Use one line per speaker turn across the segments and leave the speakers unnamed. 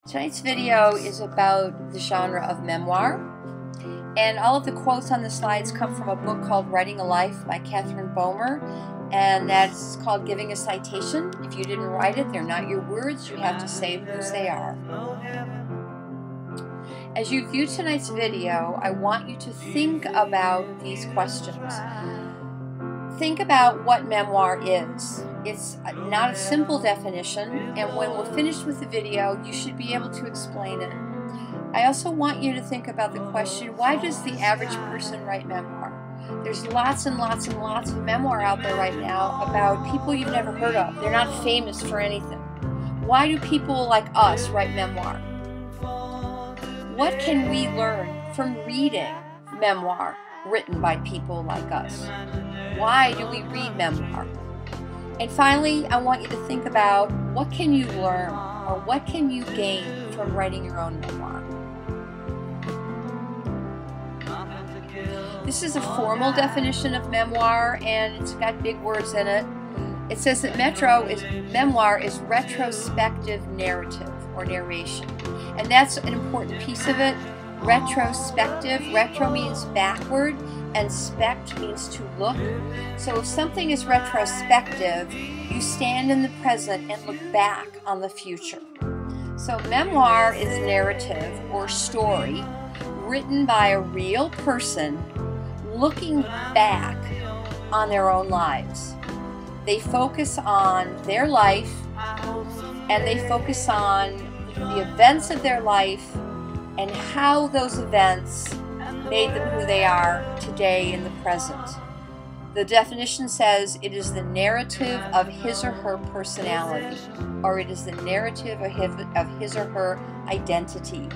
Tonight's video is about the genre of memoir, and all of the quotes on the slides come from a book called Writing a Life by Catherine Bomer, and that's called Giving a Citation. If you didn't write it, they're not your words, you have to say whose they are. As you view tonight's video, I want you to think about these questions. Think about what memoir is. It's not a simple definition, and when we're finished with the video, you should be able to explain it. I also want you to think about the question, why does the average person write memoir? There's lots and lots and lots of memoir out there right now about people you've never heard of. They're not famous for anything. Why do people like us write memoir? What can we learn from reading memoir written by people like us? Why do we read memoir? And finally, I want you to think about what can you learn or what can you gain from writing your own memoir. This is a formal definition of memoir, and it's got big words in it. It says that memoir is retrospective narrative or narration. And that's an important piece of it. Retrospective. Retro means backward, and spect means to look. So if something is retrospective, you stand in the present and look back on the future. So memoir is narrative or story written by a real person looking back on their own lives. They focus on their life, and they focus on the events of their life and how those events made them who they are today in the present. The definition says it is the narrative of his or her personality, or it is the narrative of his or her identity.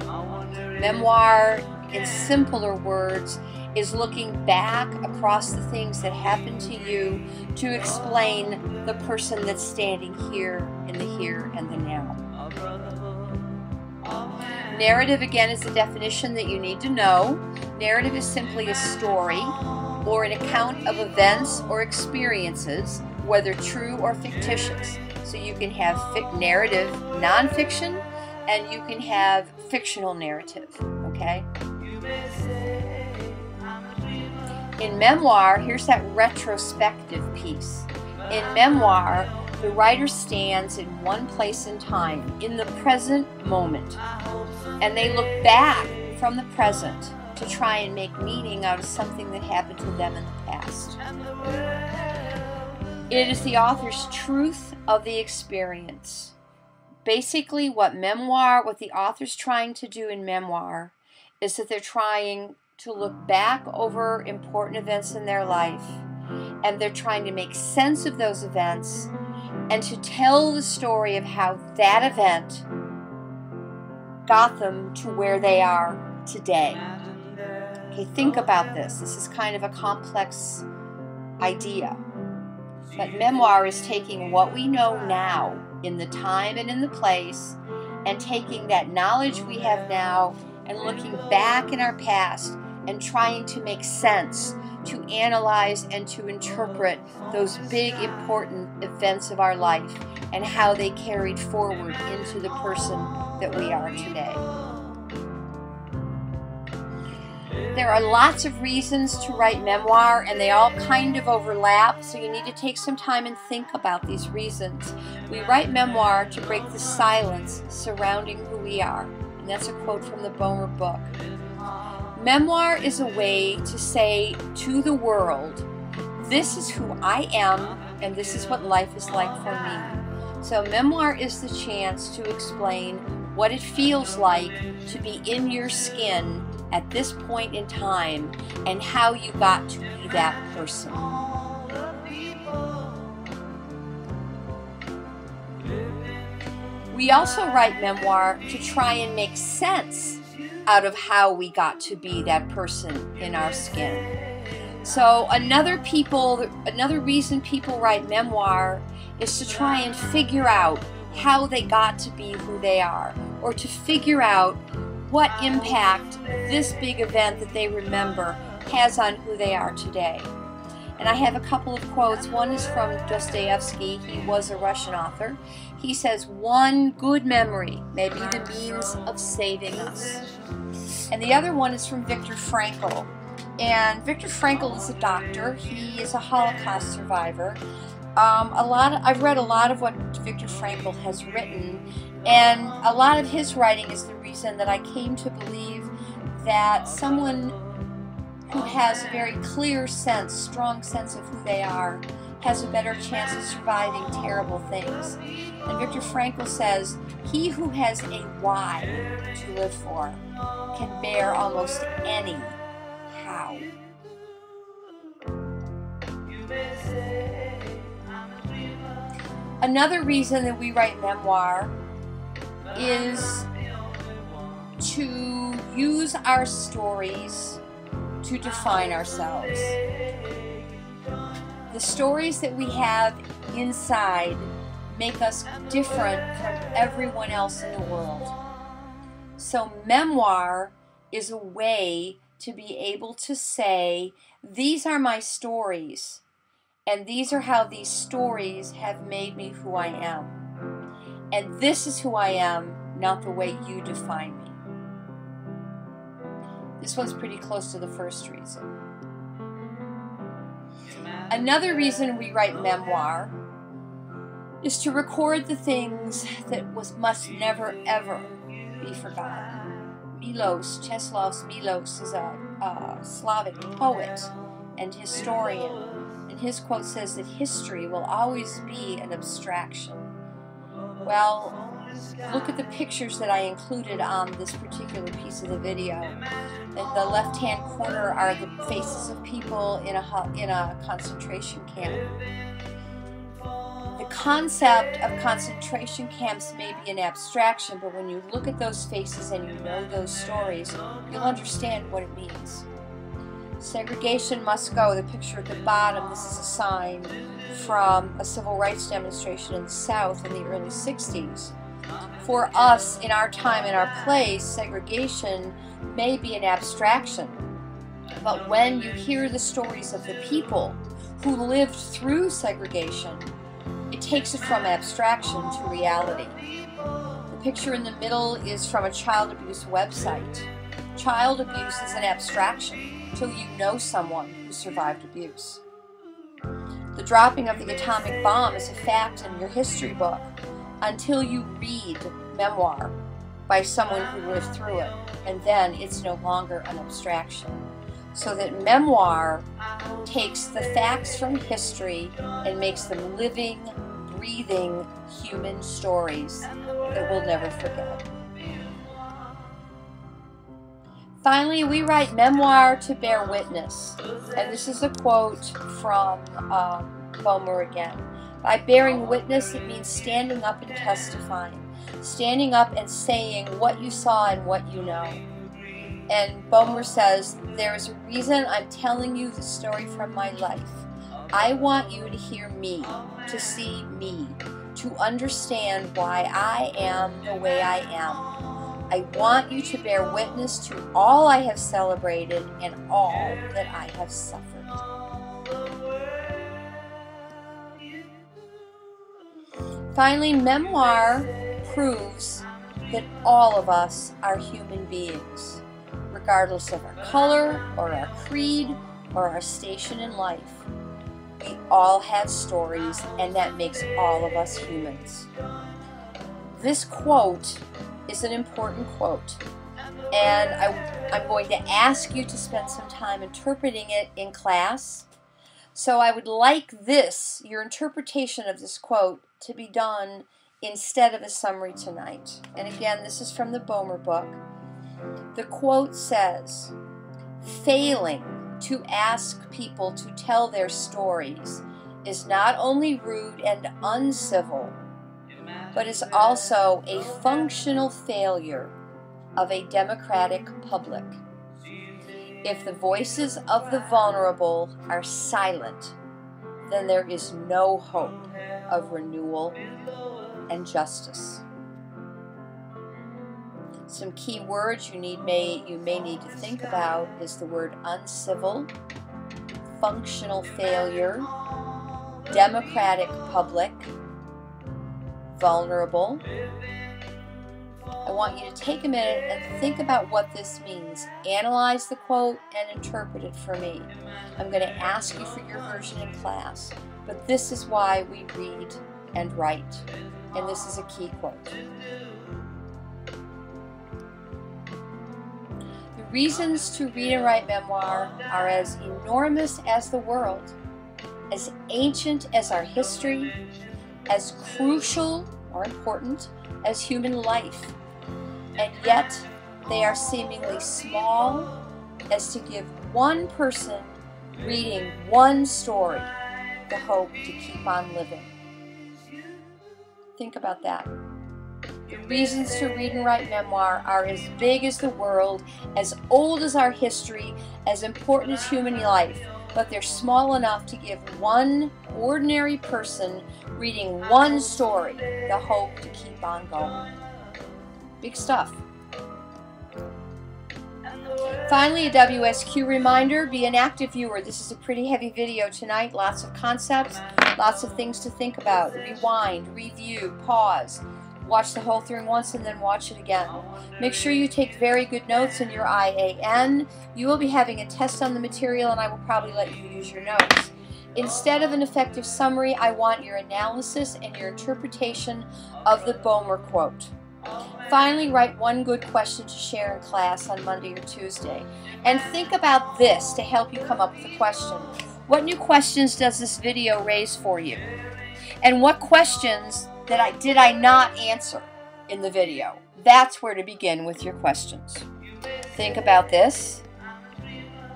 Memoir, in simpler words, is looking back across the things that happened to you to explain the person that's standing here in the here and the now. Narrative, again, is a definition that you need to know. Narrative is simply a story or an account of events or experiences, whether true or fictitious. So you can have narrative nonfiction, and you can have fictional narrative, okay? In memoir, here's that retrospective piece. In memoir, the writer stands in one place in time, in the present moment, and they look back from the present to try and make meaning out of something that happened to them in the past. It is the author's truth of the experience. Basically, what the author's trying to do in memoir is that they're trying to look back over important events in their life, and they're trying to make sense of those events and to tell the story of how that event got them to where they are today. Okay, think about this. This is kind of a complex idea. But memoir is taking what we know now in the time and in the place, and taking that knowledge we have now and looking back in our past and trying to make sense, to analyze and to interpret those big important events of our life and how they carried forward into the person that we are today. There are lots of reasons to write memoir, and they all kind of overlap, so you need to take some time and think about these reasons. We write memoir to break the silence surrounding who we are, and that's a quote from the Bomer book. Memoir is a way to say to the world, this is who I am, and this is what life is like for me. So memoir is the chance to explain what it feels like to be in your skin at this point in time and how you got to be that person. We also write memoir to try and make sense out of how we got to be that person in our skin. So another reason people write memoir is to try and figure out how they got to be who they are, or to figure out what impact this big event that they remember has on who they are today. And I have a couple of quotes. One is from Dostoevsky. He was a Russian author. He says, "One good memory may be the means of saving us." And the other one is from Viktor Frankl. And Viktor Frankl is a doctor. He is a Holocaust survivor. I've read a lot of what Viktor Frankl has written, and a lot of his writing is the reason that I came to believe that someone who has a very clear sense, strong sense of who they are, has a better chance of surviving terrible things. And Viktor Frankl says, "He who has a why to live for can bear almost any how." Another reason that we write memoir is to use our stories to define ourselves. The stories that we have inside make us different from everyone else in the world. So memoir is a way to be able to say, these are my stories, and these are how these stories have made me who I am. And this is who I am, not the way you define me. This one's pretty close to the first reason. Another reason we write memoir is to record the things that must never ever be forgotten. Czesław Milosz is a Slavic poet and historian, and his quote says that history will always be an abstraction. Well, look at the pictures that I included on this particular piece of the video. In the left-hand corner are the faces of people in a concentration camp. The concept of concentration camps may be an abstraction, but when you look at those faces and you know those stories, you'll understand what it means. Segregation must go. The picture at the bottom, this is a sign from a civil rights demonstration in the South in the early 60s. For us, in our time, in our place, segregation may be an abstraction. But when you hear the stories of the people who lived through segregation, it takes it from abstraction to reality. The picture in the middle is from a child abuse website. Child abuse is an abstraction until you know someone who survived abuse. The dropping of the atomic bomb is a fact in your history book until you read memoir by someone who lived through it, and then it's no longer an abstraction. So that memoir takes the facts from history and makes them living, breathing human stories that we'll never forget. Finally, we write memoir to bear witness. And this is a quote from Boehmer again. By bearing witness, it means standing up and testifying. Standing up and saying what you saw and what you know. And Boehmer says, there is a reason I'm telling you the story from my life. I want you to hear me, to see me, to understand why I am the way I am. I want you to bear witness to all I have celebrated and all that I have suffered. Finally, memoir proves that all of us are human beings, regardless of our color or our creed or our station in life. We all have stories, and that makes all of us humans. This quote is an important quote, and I'm going to ask you to spend some time interpreting it in class. So I would like your interpretation of this quote, to be done instead of a summary tonight. And again, this is from the Boehmer book. The quote says, failing to ask people to tell their stories is not only rude and uncivil, but is also a functional failure of a democratic public. If the voices of the vulnerable are silent, then there is no hope of renewal and justice. Some key words you may need to think about is the word uncivil, functional failure, democratic public, vulnerable. I want you to take a minute and think about what this means. Analyze the quote and interpret it for me. I'm going to ask you for your version in class, but this is why we read and write, and this is a key quote. The reasons to read and write memoir are as enormous as the world, as ancient as our history, as crucial or important as human life, and yet they are seemingly small as to give one person reading one story the hope to keep on living. Think about that. The reasons to read and write memoir are as big as the world, as old as our history, as important as human life, but they're small enough to give one ordinary person reading one story the hope to keep on going. Big stuff. Finally, a WSQ reminder, be an active viewer. This is a pretty heavy video tonight. Lots of concepts, lots of things to think about. Rewind, review, pause. Watch the whole thing once and then watch it again. Make sure you take very good notes in your IAN. You will be having a test on the material and I will probably let you use your notes. Instead of an effective summary, I want your analysis and your interpretation of the Boehmer quote. Finally, write one good question to share in class on Monday or Tuesday. And think about this to help you come up with a question. What new questions does this video raise for you? And what questions did I not answer in the video? That's where to begin with your questions. Think about this,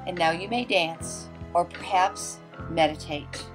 and now you may dance, or perhaps meditate.